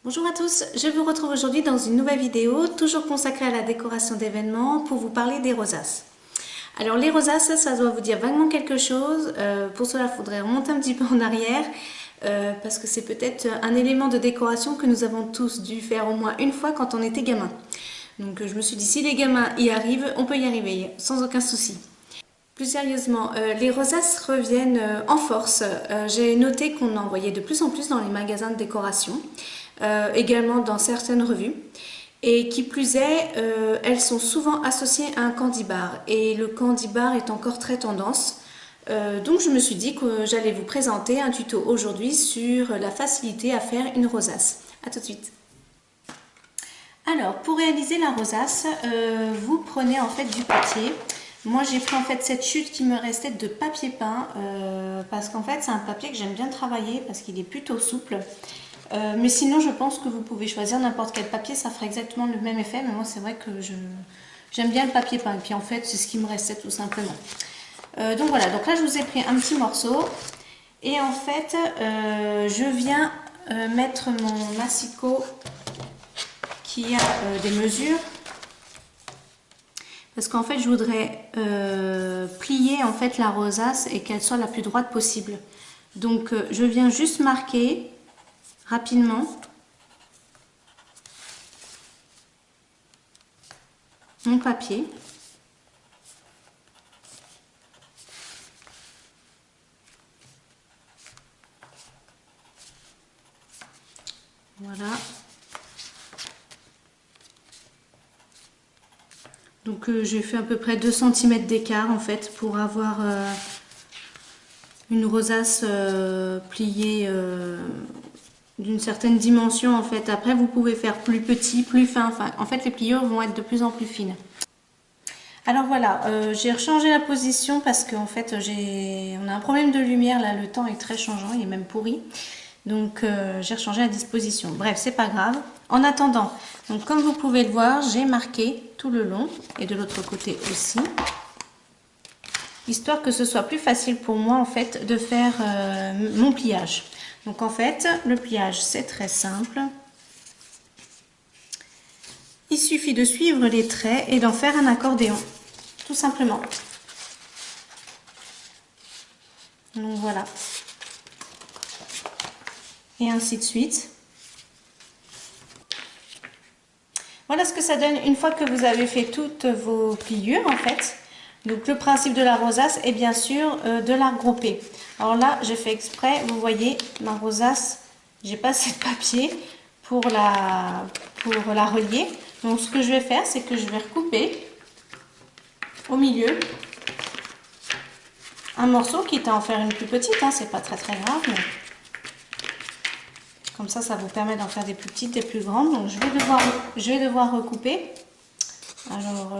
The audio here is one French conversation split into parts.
Bonjour à tous, je vous retrouve aujourd'hui dans une nouvelle vidéo, toujours consacrée à la décoration d'événements, pour vous parler des rosaces. Alors les rosaces, ça doit vous dire vaguement quelque chose, pour cela il faudrait remonter un petit peu en arrière, parce que c'est peut-être un élément de décoration que nous avons tous dû faire au moins une fois quand on était gamin. Donc je me suis dit, si les gamins y arrivent, on peut y arriver, sans aucun souci. Plus sérieusement, les rosaces reviennent en force. J'ai noté qu'on en voyait de plus en plus dans les magasins de décoration, également dans certaines revues. Et qui plus est, elles sont souvent associées à un candy bar. Et le candy bar est encore très tendance. Donc je me suis dit que j'allais vous présenter un tuto aujourd'hui sur la facilité à faire une rosace. A tout de suite. Alors, pour réaliser la rosace, vous prenez en fait du papier. Moi, j'ai pris en fait cette chute qui me restait de papier peint parce qu'en fait, c'est un papier que j'aime bien travailler parce qu'il est plutôt souple. Mais sinon, je pense que vous pouvez choisir n'importe quel papier, ça fera exactement le même effet. Mais moi, c'est vrai que j'aime bien le papier peint. Et puis en fait, c'est ce qui me restait tout simplement. Donc voilà, donc là, je vous ai pris un petit morceau. Et en fait, je viens mettre mon massicot qui a des mesures parce qu'en fait je voudrais plier en fait la rosace et qu'elle soit la plus droite possible. Donc je viens juste marquer rapidement mon papier. Voilà. Donc j'ai fait à peu près 2 cm d'écart en fait pour avoir une rosace pliée d'une certaine dimension en fait. Après vous pouvez faire plus petit, plus fin. Enfin, en fait les pliures vont être de plus en plus fines. Alors voilà, j'ai rechangé la position parce qu'en fait on a un problème de lumière là, le temps est très changeant, il est même pourri. Donc j'ai rechangé la disposition. Bref, c'est pas grave. En attendant, donc comme vous pouvez le voir, j'ai marqué tout le long et de l'autre côté aussi, histoire que ce soit plus facile pour moi en fait de faire mon pliage. Donc en fait, le pliage c'est très simple. Il suffit de suivre les traits et d'en faire un accordéon, tout simplement. Donc voilà. Et ainsi de suite. Voilà ce que ça donne une fois que vous avez fait toutes vos pliures en fait. Donc le principe de la rosace est bien sûr de la regrouper. Alors là j'ai fait exprès, vous voyez ma rosace, j'ai pas assez de papier pour la relier. Donc ce que je vais faire c'est que je vais recouper au milieu un morceau, quitte à en faire une plus petite, hein, c'est pas très grave. Mais comme ça vous permet d'en faire des plus petites, des plus grandes. Donc je vais devoir recouper. Alors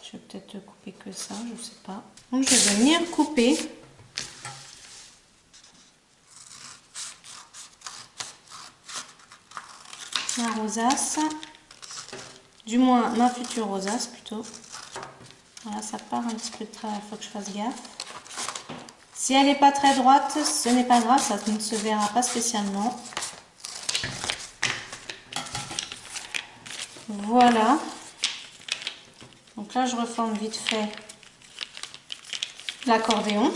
je vais peut-être couper que ça, je sais pas. Donc je vais venir couper ma rosace, du moins ma future rosace plutôt. Voilà, ça part un petit peu de travers, il faut que je fasse gaffe. Si elle n'est pas très droite, ce n'est pas grave, ça ne se verra pas spécialement. Voilà. Donc là, je reforme vite fait l'accordéon.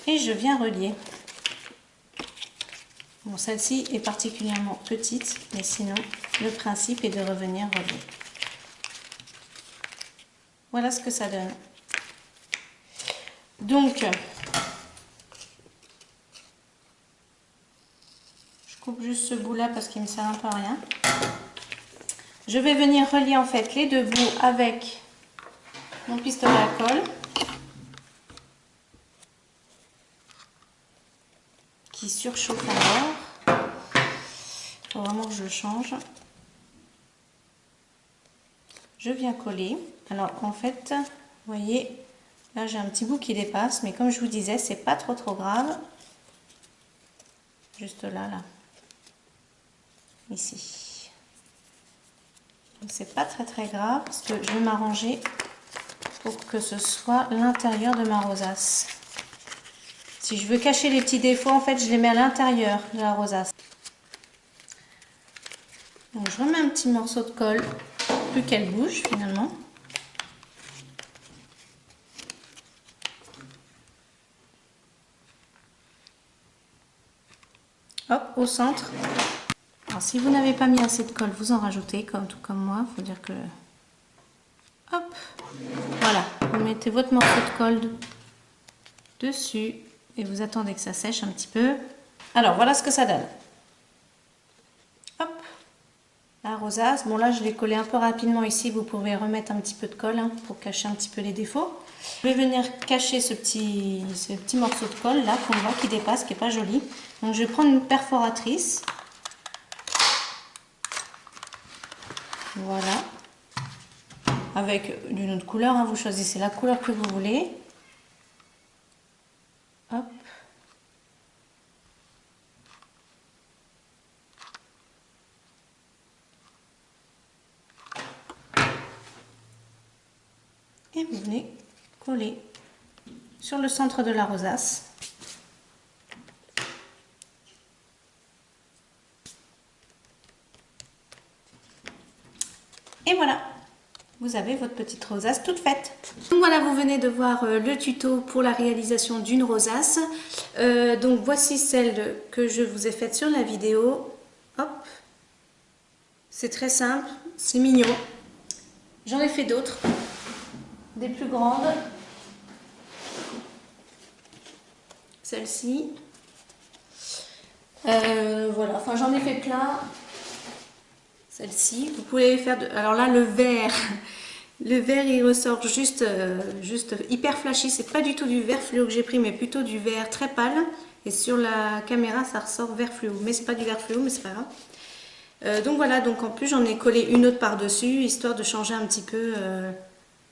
Et je viens relier. Bon, celle-ci est particulièrement petite, mais sinon, le principe est de revenir relier. Voilà ce que ça donne. Donc, je coupe juste ce bout-là parce qu'il me sert un peu à rien. Je vais venir relier en fait les deux bouts avec mon pistolet à colle qui surchauffe alors. Il faut vraiment que je le change. Je viens coller. Alors en fait, vous voyez, là j'ai un petit bout qui dépasse, mais comme je vous disais, c'est pas trop grave. Juste là, ici. Donc c'est pas très grave parce que je vais m'arranger pour que ce soit l'intérieur de ma rosace. Si je veux cacher les petits défauts, en fait, je les mets à l'intérieur de la rosace. Donc, je remets un petit morceau de colle, plus qu'elle bouge finalement. Hop, au centre. Alors, si vous n'avez pas mis assez de colle, vous en rajoutez, tout comme moi. Il faut dire que... Hop, voilà. Vous mettez votre morceau de colle dessus et vous attendez que ça sèche un petit peu. Alors, voilà ce que ça donne. Hop, la rosace. Bon, là, je l'ai collé un peu rapidement ici. Vous pouvez remettre un petit peu de colle hein, pour cacher un petit peu les défauts. Je vais venir cacher ce petit morceau de colle là qu'on voit qui dépasse, qui n'est pas joli. Donc, je vais prendre une perforatrice. Voilà. Avec une autre couleur, hein, vous choisissez la couleur que vous voulez. Hop. Et vous venez coller sur le centre de la rosace. Et voilà, vous avez votre petite rosace toute faite. Donc voilà, vous venez de voir le tuto pour la réalisation d'une rosace. Donc voici celle que je vous ai faite sur la vidéo. Hop, c'est très simple, c'est mignon. J'en ai fait d'autres, des plus grandes. Celle-ci. Voilà, enfin j'en ai fait plein. Celle-ci, vous pouvez faire... Alors là, le vert, il ressort juste hyper flashy. C'est pas du tout du vert fluo que j'ai pris, mais plutôt du vert très pâle. Et sur la caméra, ça ressort vert fluo. Mais c'est pas du vert fluo, mais c'est pas grave. Donc voilà, donc en plus, j'en ai collé une autre par-dessus, histoire de changer un petit peu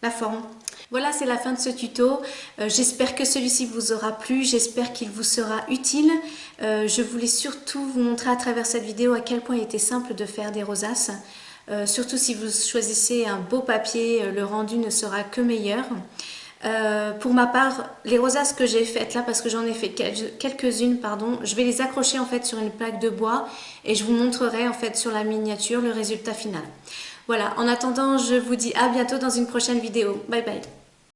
la forme. Voilà, c'est la fin de ce tuto. J'espère que celui-ci vous aura plu, j'espère qu'il vous sera utile. Je voulais surtout vous montrer à travers cette vidéo à quel point il était simple de faire des rosaces. Surtout si vous choisissez un beau papier, le rendu ne sera que meilleur. Pour ma part, les rosaces que j'ai faites là, parce que j'en ai fait quelques-unes, pardon, je vais les accrocher en fait sur une plaque de bois et je vous montrerai en fait sur la miniature le résultat final. Voilà, en attendant, je vous dis à bientôt dans une prochaine vidéo. Bye bye.